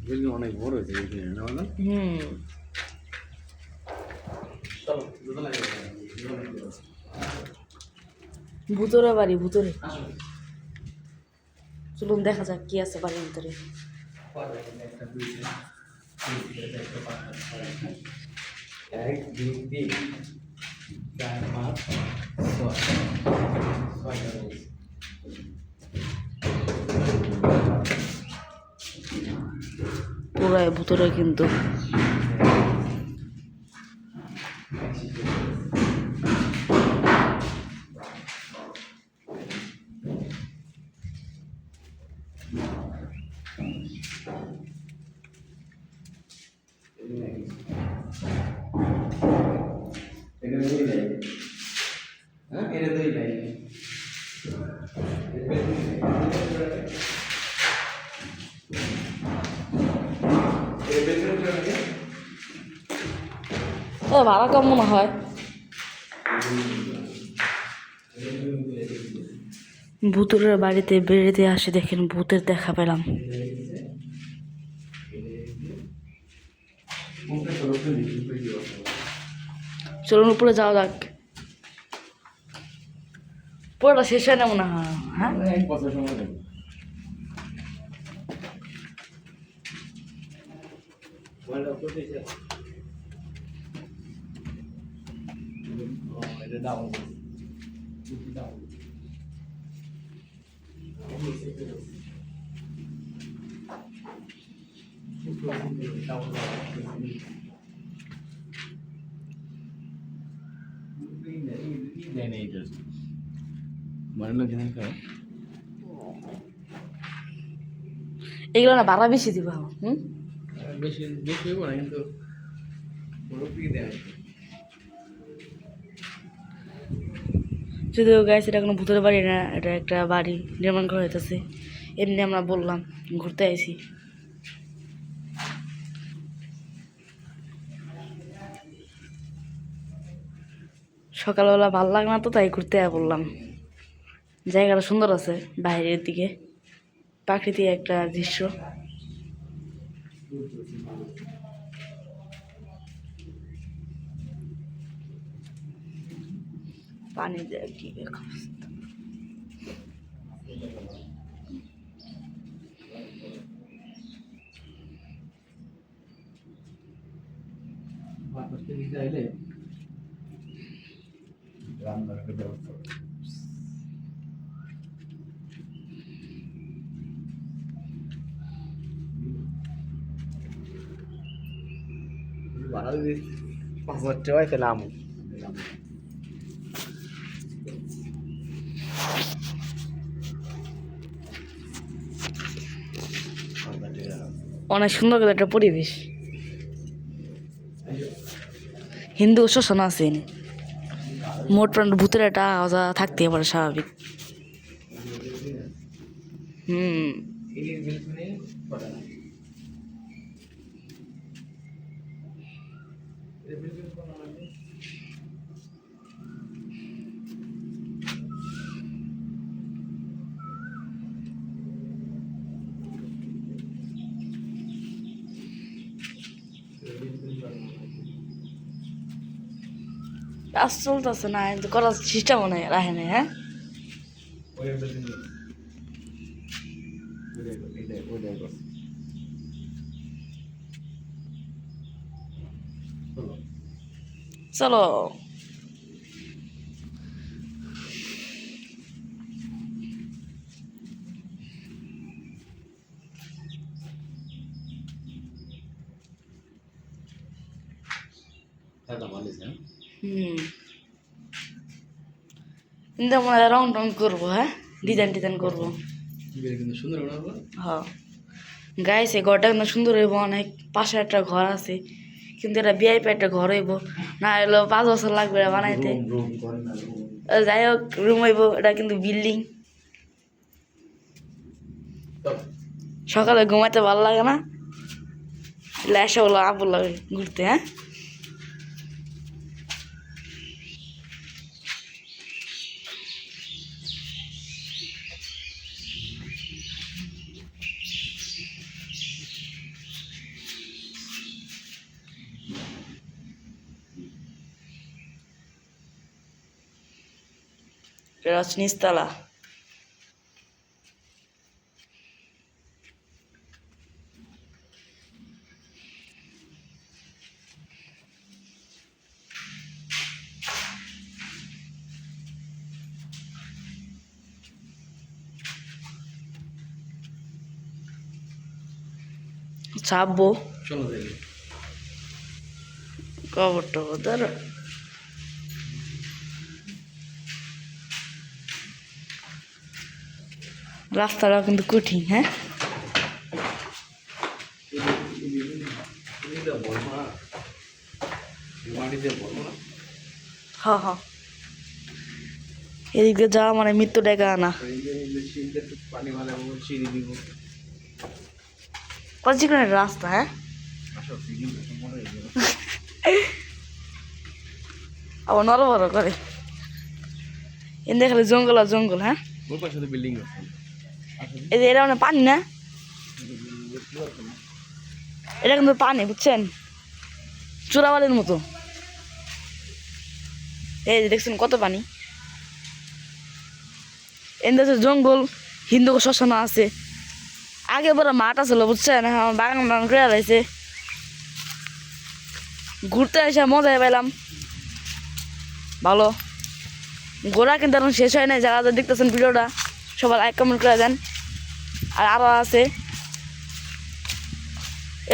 Building অনেক বড় হয়েছে এখানে না বলো? চলো দুতলা ভূতরে বাড়ি ভূতরে চলুন দেখা যাক কি আছে বাড়ির ভিতরে। এক দুই তিন চার পাঁচ ছয় ছয়টা রয়েছে। পুরাই ভূতরে কিন্তু এটা দুই লাইন, হ্যাঁ এটা দুই লাইন। ভাড়া কম মনে হয়। ভূতুরের বাড়িতে বেড়াতে আসে দেখেন ভূতের দেখা পেলাম। চলুন উপরে যাওয়া যাক। পুরোটা শেষ হয় না মনে হয়। হ্যাঁ এক বছর সময় লাগবে। এটা দাও দাও এগুলো না ভাড়া বেশি দিবা। বেশি বেশি হইব না কিন্তু যদিও গাইছে এটা কোনো ভূতের বাড়ি না, এটা একটা বাড়ি নির্মাণ করা হইতেছে। এমনি আমরা বললাম ঘুরতে আইছি। সকালবেলা ভাল লাগে না তো তাই ঘুরতে বললাম। জায়গাটা সুন্দর আছে, বাইরের দিকে প্রাকৃতিক একটা দৃশ্য। পানি দেয় কি রান্নার একটা ব্যবস্থা ভাড়া যদি 5,000 টাকা হয় তাহলে আমু অনেক সুন্দর করে একটা পরিবেশ। হিন্দু শোষণ আছে মোট প্রাণ ভূতের একটা আওয়াজ থাকতে পারে স্বাভাবিক। কাজ চলতেছে না কিন্তু করার সিস্টেম মনে হয় রাখে নাই। হ্যাঁ চলো কিন্তু মনে হয় রং টং করবো। হ্যাঁ ডিজাইন টিজাইন করবো। কিন্তু সুন্দর হ্যাঁ গাইছে ঘরটা কিন্তু সুন্দর হইব অনেক। পাশে একটা ঘর আছে কিন্তু এটা ভিআইপি একটা ঘর হইব না, হইলো 5 বছর লাগবে এটা বানাইতে। যাই হোক রুম হইব, এটা কিন্তু বিল্ডিং। সকালে ঘুমাইতে ভালো লাগে না, এসে বলো আবুল লাগে ঘুরতে। হ্যাঁ এটা হচ্ছে নিচতলা। চাপবো চলো দেখি। কবর টবর ধরো। রাস্তাটা কিন্তু কঠিন, হ্যাঁ। মাটিতে বলবো না। হ্যাঁ হ্যাঁ, এদিক দিয়ে যাওয়া মানে মৃত্যু ডেকে আনা। পানি মানে সিঁড়ি দিব। কত চিকন একটা রাস্তা, হ্যাঁ। আবার নড়বড় করে এন দেখালে জঙ্গল আর জঙ্গল, হ্যাঁ। ওর পাশে তো বিল্ডিং আছে। এই যে এটা মানে পানি না, এটা কিন্তু পানি, বুঝছেন, চোরাবালির মতো। এই যে দেখছেন কত পানি। এন দেশে জঙ্গল, হিন্দু শ্মশান আছে। আগে বড় মাঠ আছিল, বুঝছেন, এখন বাগান বাগান করে রয়েছে। ঘুরতে এসে মজাই পেলাম ভালো। ঘোরা কিন্তু এখন শেষ হয় নাই। যারা যারা দেখতেছেন ভিডিওটা সবাই লাইক কমেন্ট করে দেন। আর আরও আছে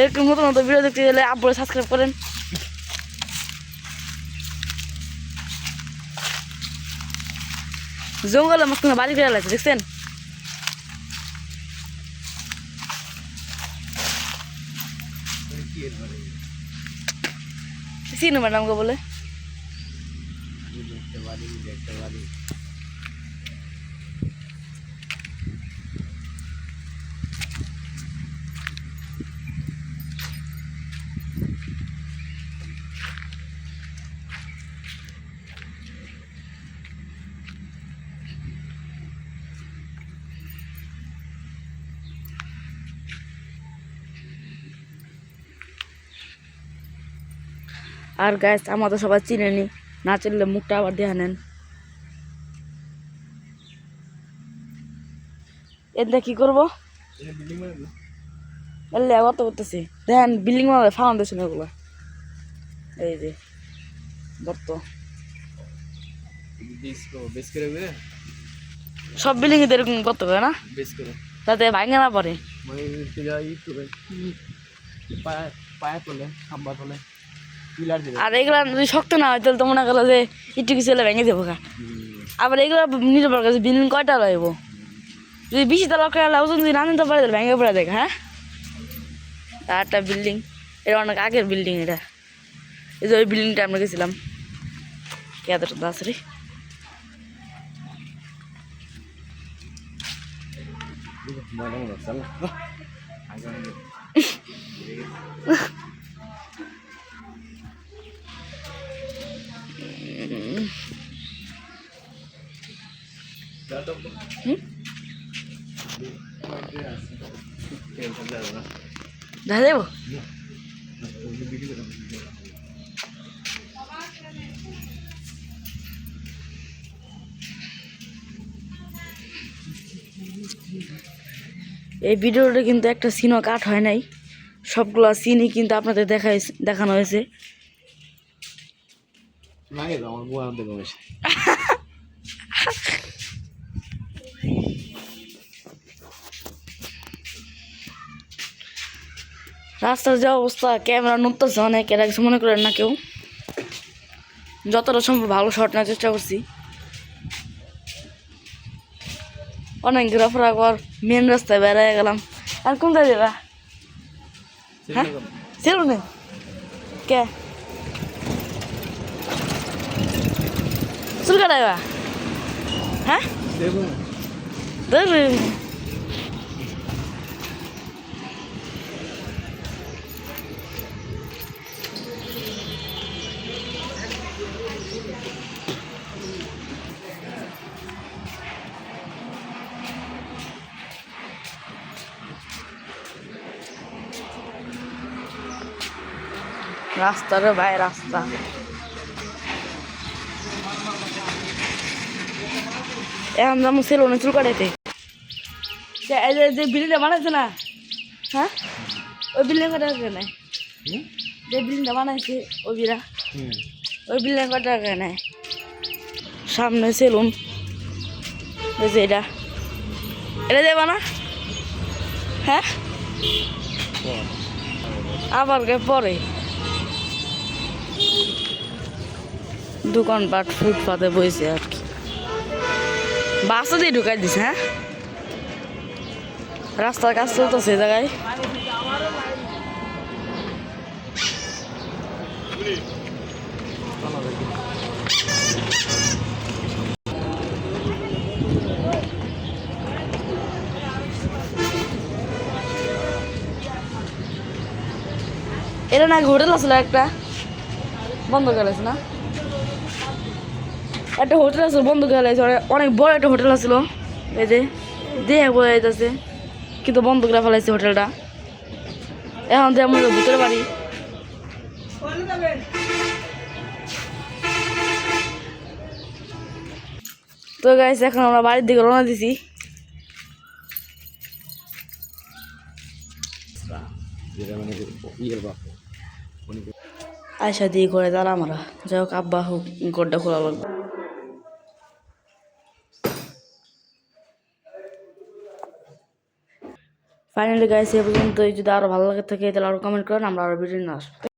এরকম নতুন নতুন ভিডিও দেখতে গেলে আব্বুরে সাবস্ক্রাইব করেন। জঙ্গলের মাঝখানে বাড়ি করে লাগছে, দেখছেন। চিনু ম্যাডামকে বলে। আর গাইস আমাদের সবাই চিনেনি, না চিনলে মুখটা আবার দেখা নেন। এটা কি করবো, এলে কত করতেছি দেখেন। বিল্ডিং মানে ফাউন্ডেশন এগুলো, এই যে গর্ত। সব বিল্ডিং এরকম গর্ত করে না, যাতে ভাঙে না পড়ে। আর এগুলা যদি শক্ত না হয় তাহলে তো মনে করো যে একটু কিছু হলে ভেঙে যাবো। আবার এগুলো নির্ভর করে বিল্ডিং কয়টা লাগবো। যদি বেশি তলা করে ওজন যদি না নিতে পারে তাহলে ভেঙে পড়ে দেখ, হ্যাঁ। আর একটা বিল্ডিং, এটা অনেক আগের বিল্ডিং। এটা এই যে ওই বিল্ডিংটা আমরা গেছিলাম। কেদার দাসরি দেখা যাবো। এই ভিডিওটা কিন্তু একটা সিনও কাট হয় নাই, সবগুলো সিনই কিন্তু আপনাদের দেখানো হয়েছে। রাস্তার যা অবস্থা, ক্যামেরা নড়তেছে অনেক, এরা কিছু মনে করেন না কেউ। যতটা সম্ভব ভালো শট নেওয়ার চেষ্টা করছি। অনেক ঘোরাফেরা কর মেন রাস্তায় বেড়ায় গেলাম। আর কোন জায়গায় যাবা, হ্যাঁ সেলুনে কে চুল কাটাইবা, হ্যাঁ রাস্তা রে ভাই, রাস্তা। এখন যেমন সেলুনে চুল কাটাইতে এই যে বিল্ডিংটা বানাইছে না, হ্যাঁ ওই বিল্ডিং কটা নেয়, যে বিল্ডিংটা বানাইছে ওইরা ওই বিল্ডিং কটা নেয়। সামনে সেলুন, ওই যে এটা এটা দেবা না, হ্যাঁ আবার পরে দোকানপাট ফুটপাতে বইছে আর কি, বাসও দিয়ে ঢুকাই দিছে। হ্যাঁ রাস্তার কাজ চলতেছে জায়গায়। এটা না হোটেল আসলে একটা বন্ধ করেছে না, একটা হোটেল আছে বন্ধ করে লাগছে, অনেক বড় একটা হোটেল আসলো, এই যে দেহে বোঝা যাইতেছে কিন্তু বন্ধ করে ফেলাইছে হোটেলটা। এখন যে আমাদের ভিতরে বাড়ি, তো গাইস এখন আমরা বাড়ির দিকে রওনা দিছি। আয়সা দিয়ে করে দাঁড়া আমরা, যাই হোক আব্বা হোক গড্ডা খোলা লাগবে। ফাইনালি গাইস এ পর্যন্ত, যদি আরো ভালো লাগে থাকে তাহলে আরো কমেন্ট করেন, আমরা আরো ভিডিও নিয়ে আসবো।